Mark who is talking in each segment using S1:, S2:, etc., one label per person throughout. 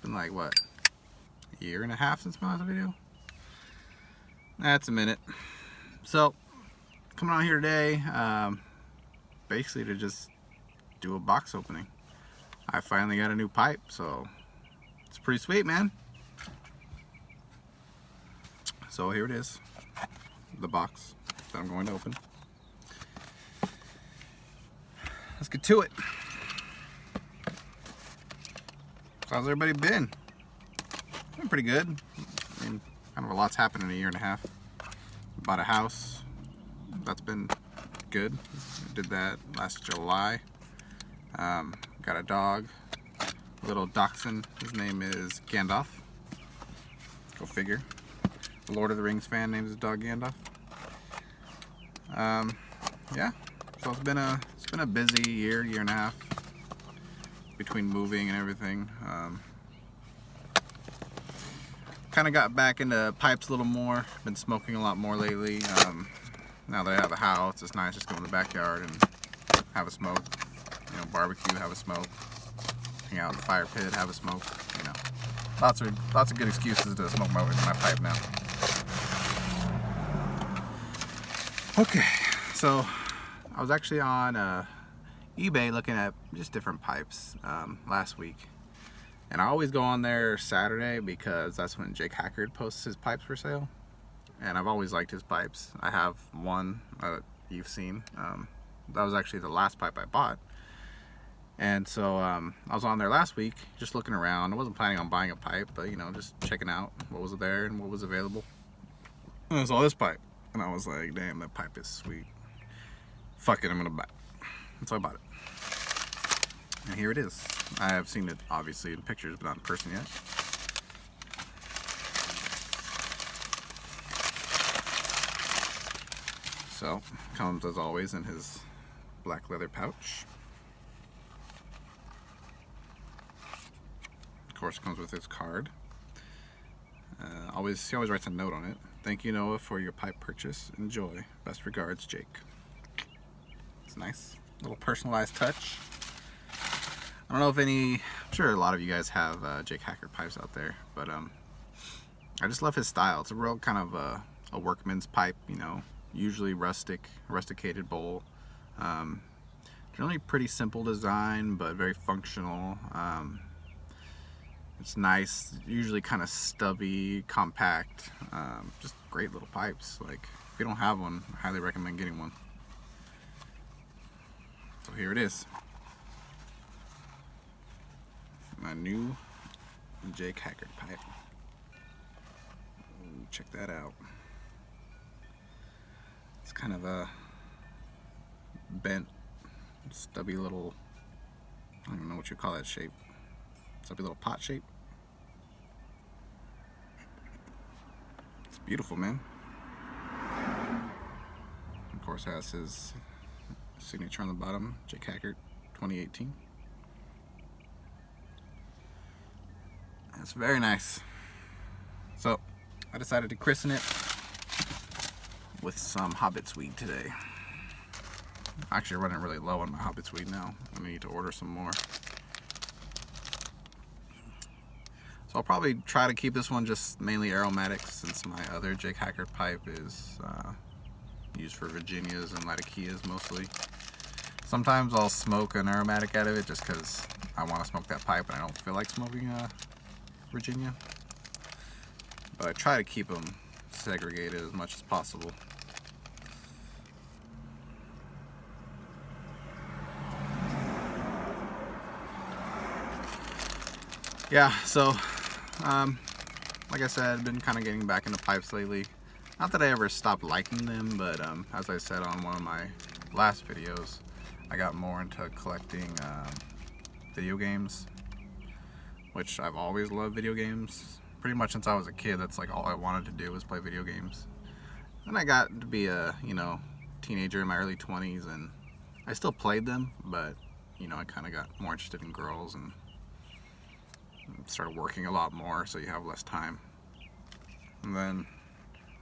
S1: been like, what, a year and a half since my last video? That's a minute. So, coming on here today, basically to just do a box opening. I finally got a new pipe, so it's pretty sweet, man. So here it is, the box that I'm going to open. Let's get to it. How's everybody been? Been pretty good. I mean, kind of a lot's happened in a year and a half. Bought a house. That's been good. Did that last July. Got a dog, little dachshund. His name is Gandalf. Go figure. The Lord of the Rings fan names his dog Gandalf. Yeah. So it's been a busy year and a half between moving and everything. Kind of got back into pipes a little more. Been smoking a lot more lately. Now that I have a house, it's nice just go in the backyard and have a smoke. You know, barbecue, have a smoke. Hang out in the fire pit, have a smoke. You know, lots of good excuses to smoke my pipe now. Okay, so I was actually on eBay looking at just different pipes last week. And I always go on there Saturday because that's when Jake Hackard posts his pipes for sale. And I've always liked his pipes. I have one that you've seen. That was actually the last pipe I bought. And so I was on there last week just looking around. I wasn't planning on buying a pipe, but you know, just checking out what was there and what was available. And I saw this pipe. And I was like, damn, that pipe is sweet. Fuck it, I'm gonna buy it. And so I bought it. And here it is. I have seen it obviously in pictures, but not in person yet. So, comes as always in his black leather pouch. Of course, comes with his card. He always writes a note on it. Thank you, Noah, for your pipe purchase. Enjoy. Best regards, Jake. It's nice. Little personalized touch. I don't know if I'm sure a lot of you guys have Jake Hackard pipes out there, but I just love his style. It's a real kind of a workman's pipe, you know, usually rusticated bowl. Generally pretty simple design, but very functional. It's nice, usually kind of stubby, compact, just great little pipes. Like, if you don't have one, I highly recommend getting one. So here it is. My new Jake Hackard pipe. Ooh, check that out. It's kind of a bent, stubby little, I don't even know what you call that shape. Stubby little pot shape. It's beautiful, man. Of course, has his signature on the bottom, Jake Hackard 2018. It's very nice. So I decided to christen it with some Hobbit's weed today. I'm actually running really low on my Hobbit's weed now. I need to order some more. So I'll probably try to keep this one just mainly aromatics, since my other Jake Hackard pipe is used for Virginias and Latakias mostly. Sometimes I'll smoke an aromatic out of it just because I want to smoke that pipe and I don't feel like smoking Virginia, but I try to keep them segregated as much as possible. Yeah, so like I said, I've been kind of getting back into pipes lately. Not that I ever stopped liking them, but as I said on one of my last videos, I got more into collecting video games, which I've always loved video games. Pretty much since I was a kid, that's like all I wanted to do was play video games. And I got to be a, you know, teenager in my early 20s, and I still played them, but, you know, I kind of got more interested in girls and started working a lot more, so you have less time. And then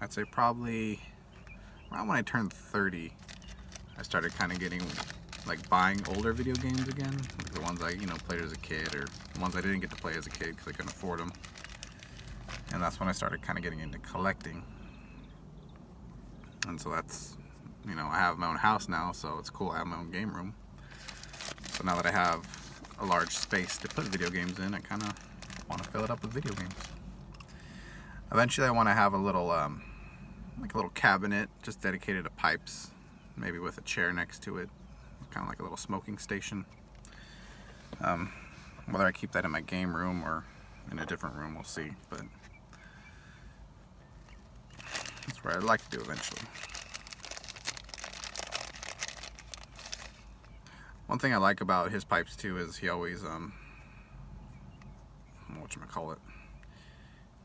S1: I'd say probably around when I turned 30, I started kind of getting like buying older video games again, like the ones I played as a kid, or the ones I didn't get to play as a kid because I couldn't afford them. And that's when I started kind of getting into collecting. And so that's, I have my own house now, so it's cool. I have my own game room. So now that I have a large space to put video games in, I kind of want to fill it up with video games. Eventually I want to have a little like a little cabinet just dedicated to pipes, maybe with a chair next to it, kind of like a little smoking station. Whether I keep that in my game room or in a different room, we'll see, but that's what I'd like to do eventually. One thing I like about his pipes too is he always whatchamacallit,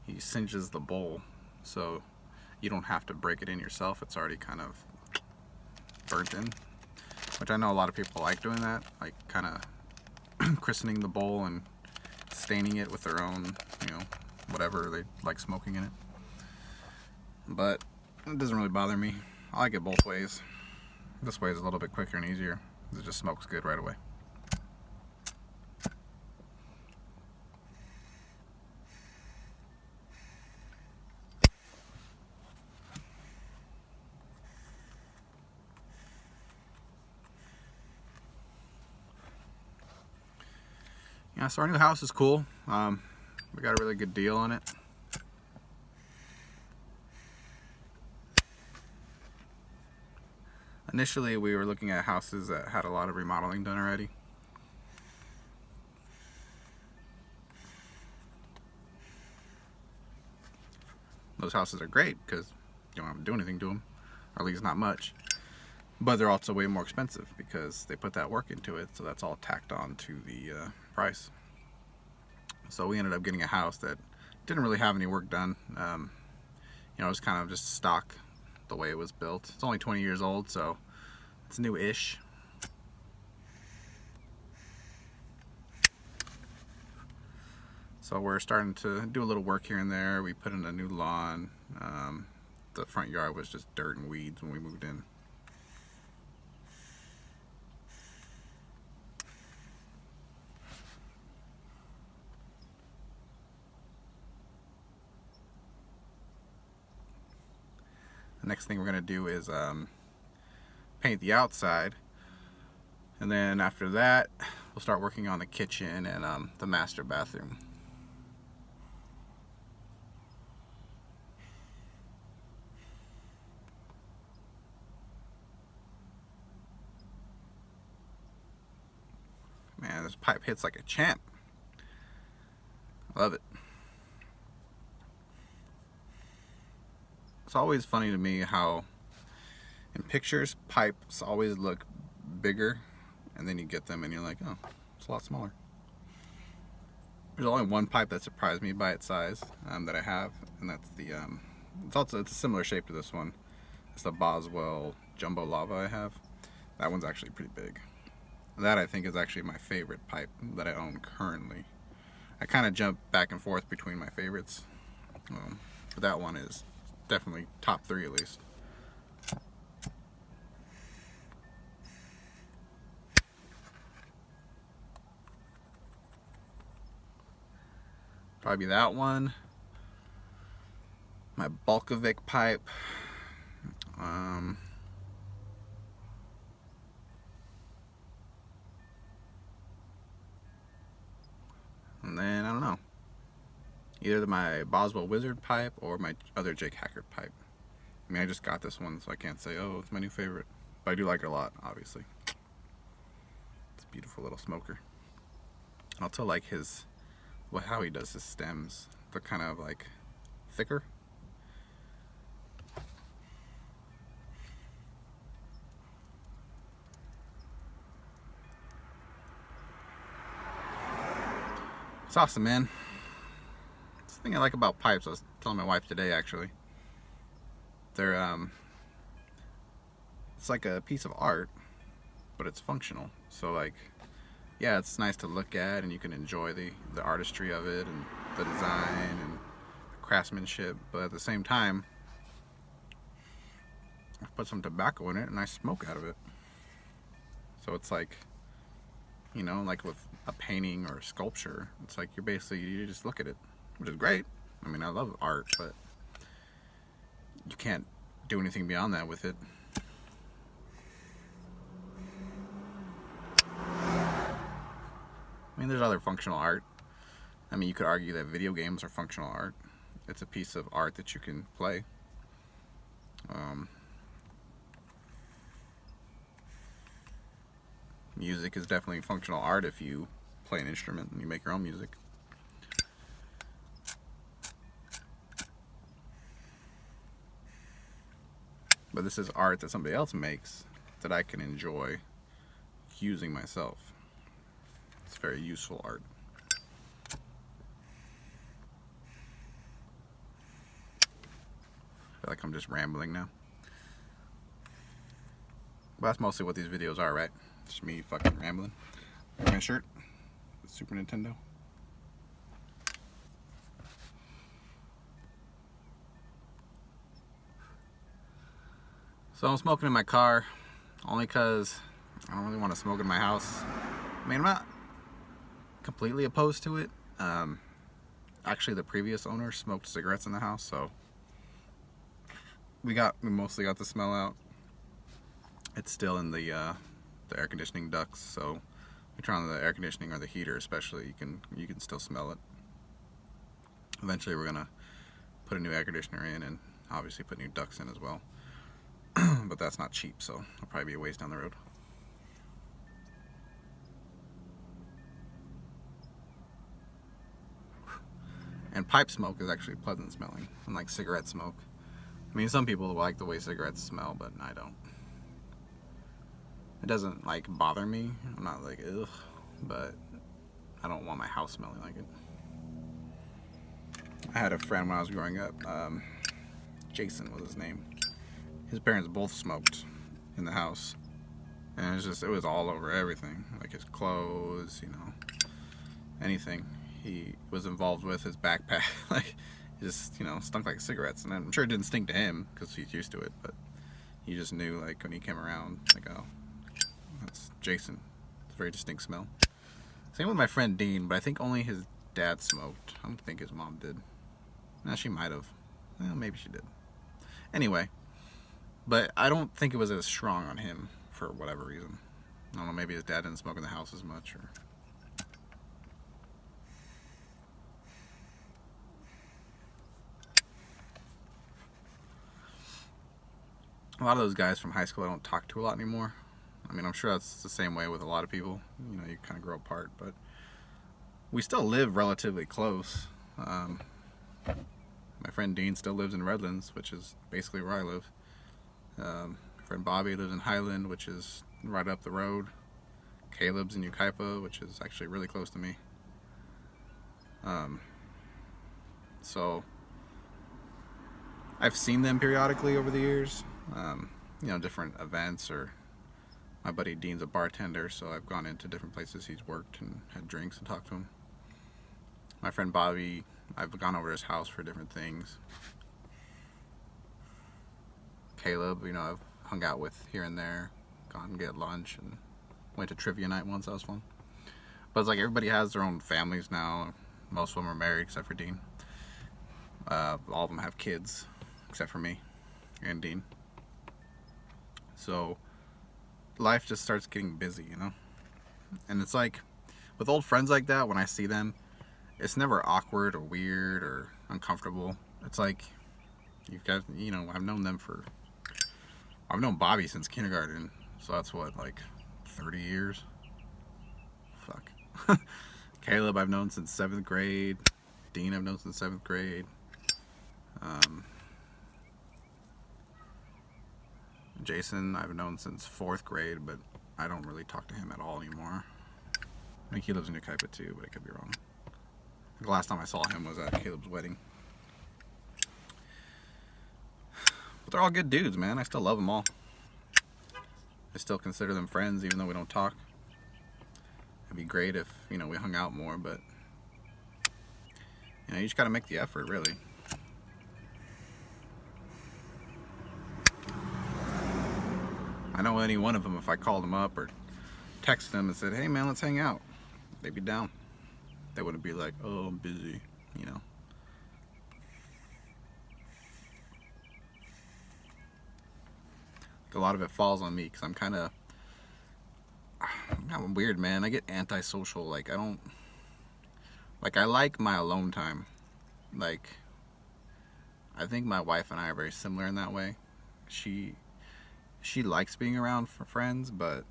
S1: he cinches the bowl so you don't have to break it in yourself. It's already kind of burnt in, which I know a lot of people like doing that, like kind of christening the bowl and staining it with their own, whatever they like smoking in it. But it doesn't really bother me. I like it both ways. This way is a little bit quicker and easier. It just smokes good right away. Yeah, so our new house is cool. We got a really good deal on it. Initially, we were looking at houses that had a lot of remodeling done already. Those houses are great because you don't have to do anything to them, or at least not much. But they're also way more expensive because they put that work into it, so that's all tacked on to the price. So we ended up getting a house that didn't really have any work done. It was kind of just stock the way it was built. It's only 20 years old, so it's new-ish. So we're starting to do a little work here and there. We put in a new lawn. The front yard was just dirt and weeds when we moved in. The next thing we're going to do is paint the outside, and then after that we'll start working on the kitchen and the master bathroom. Man, this pipe hits like a champ. Love it. It's always funny to me how in pictures pipes always look bigger, and then you get them and you're like, oh, it's a lot smaller. There's only one pipe that surprised me by its size that I have, and that's the it's a similar shape to this one. It's the Boswell Jumbo Lava I have. That one's actually pretty big. That I think is actually my favorite pipe that I own currently. I kind of jump back and forth between my favorites, but that one is definitely top 3 at least. Probably that one. My Balkovic pipe. And then, I don't know. Either my Boswell Wizard pipe or my other Jake Hackard pipe. I mean, I just got this one, so I can't say, oh, it's my new favorite. But I do like it a lot, obviously. It's a beautiful little smoker. I also like how he does his stems. They're kind of like thicker. It's awesome, man. It's the thing I like about pipes. I was telling my wife today, actually. They're it's like a piece of art, but it's functional. So like, yeah, it's nice to look at, and you can enjoy the artistry of it and the design and the craftsmanship. But at the same time, I put some tobacco in it and I smoke out of it. So it's like, you know, like with a painting or a sculpture, it's like you just look at it, which is great. I mean, I love art, but you can't do anything beyond that with it. I mean, there's other functional art. I mean, you could argue that video games are functional art. It's a piece of art that you can play. Music is definitely functional art if you play an instrument and you make your own music. But this is art that somebody else makes that I can enjoy using myself. It's very useful art. I feel like I'm just rambling now. But that's mostly what these videos are, right? Just me fucking rambling. My shirt, Super Nintendo. So I'm smoking in my car only because I don't really want to smoke in my house. I mean, I'm not completely opposed to it. Actually, the previous owner smoked cigarettes in the house, so we mostly got the smell out. It's still in the air conditioning ducts, so if you turn on the air conditioning or the heater especially, you can still smell it. Eventually we're gonna put a new air conditioner in and obviously put new ducts in as well. But that's not cheap, so it'll probably be a ways down the road. And pipe smoke is actually pleasant smelling, unlike cigarette smoke. I mean, some people like the way cigarettes smell, but I don't. It doesn't like bother me. I'm not like ugh, but I don't want my house smelling like it. I had a friend when I was growing up. Jason was his name. His parents both smoked in the house, and it was all over everything, like his clothes, you know, anything he was involved with, his backpack, like it just, you know, stunk like cigarettes. And I'm sure it didn't stink to him because he's used to it, but he just knew, like, when he came around, like, oh, that's Jason. It's a very distinct smell. Same with my friend Dean, but I think only his dad smoked. I don't think his mom did. No, she might have. Well, maybe she did. Anyway, but I don't think it was as strong on him for whatever reason. I don't know, maybe his dad didn't smoke in the house as much, or... A lot of those guys from high school I don't talk to a lot anymore. I mean, I'm sure that's the same way with a lot of people. You know, you kind of grow apart, but we still live relatively close. My friend Dean still lives in Redlands, which is basically where I live. My friend Bobby lives in Highland, which is right up the road. Caleb's in Yucaipa, which is actually really close to me. So I've seen them periodically over the years. You know, different events, or my buddy Dean's a bartender, so I've gone into different places he's worked and had drinks and talked to him. My friend Bobby, I've gone over to his house for different things. Caleb, you know, I've hung out with here and there, gone and get lunch, and went to trivia night once. That was fun. But it's like everybody has their own families now. Most of them are married except for Dean. All of them have kids except for me and Dean. So life just starts getting busy, you know? And it's like, with old friends like that, when I see them, it's never awkward or weird or uncomfortable. It's like, you've got, you know, I've known Bobby since kindergarten, so that's what, like 30 years? Fuck. Caleb I've known since 7th grade. Dean I've known since 7th grade. Jason I've known since 4th grade, but I don't really talk to him at all anymore. I think he lives in Yucaipa too, but I could be wrong. The last time I saw him was at Caleb's wedding. But they're all good dudes, man. I still love them all. I still consider them friends, even though we don't talk. It'd be great if, you know, we hung out more, but you know, you just gotta make the effort, really. I know any one of them, if I called them up or texted them and said, hey man, let's hang out, they'd be down. They wouldn't be like, oh, I'm busy, you know. A lot of it falls on me because I'm weird, man. I get antisocial. Like, I like my alone time. Like, I think my wife and I are very similar in that way. She likes being around for friends, but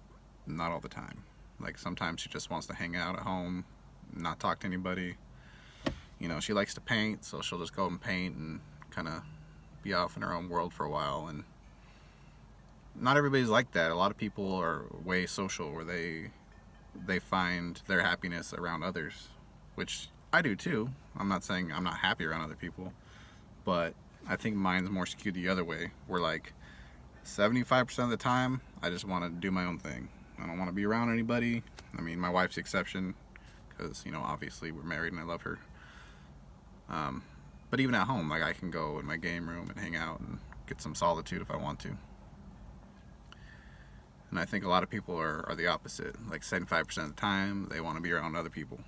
S1: not all the time. Like, sometimes she just wants to hang out at home, not talk to anybody. You know, she likes to paint, so she'll just go and paint and kind of be off in her own world for a while. And not everybody's like that. A lot of people are way social, where they find their happiness around others, which I do too. I'm not saying I'm not happy around other people, but I think mine's more skewed the other way, where like 75% of the time I just want to do my own thing. I don't want to be around anybody. I mean, my wife's the exception because, you know, obviously we're married and I love her. But even at home, like, I can go in my game room and hang out and get some solitude if I want to. And I think a lot of people are the opposite. Like 75% of the time, they want to be around other people.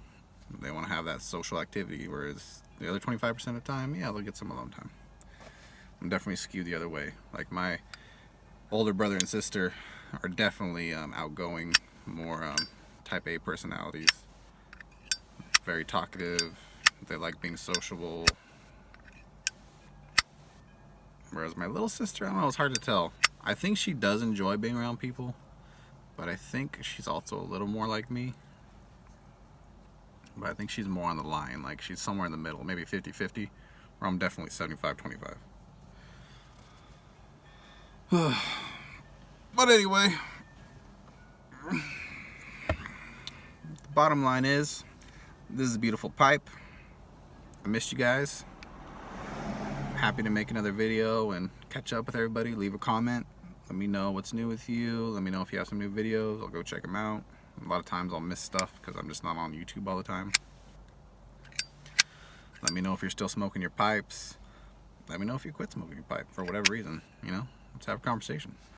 S1: They want to have that social activity, whereas the other 25% of the time, yeah, they'll get some alone time. I'm definitely skewed the other way. Like, my older brother and sister are definitely outgoing, more type A personalities. Very talkative. They like being sociable. Whereas my little sister, I don't know, it's hard to tell. I think she does enjoy being around people, but I think she's also a little more like me. But I think she's more on the line, like she's somewhere in the middle, maybe 50-50, where I'm definitely 75-25. But anyway, the bottom line is, this is a beautiful pipe. I missed you guys. Happy to make another video and catch up with everybody. Leave a comment. Let me know what's new with you. Let me know if you have some new videos. I'll go check them out. A lot of times I'll miss stuff because I'm just not on YouTube all the time. Let me know if you're still smoking your pipes. Let me know if you quit smoking your pipe for whatever reason, you know? Let's have a conversation.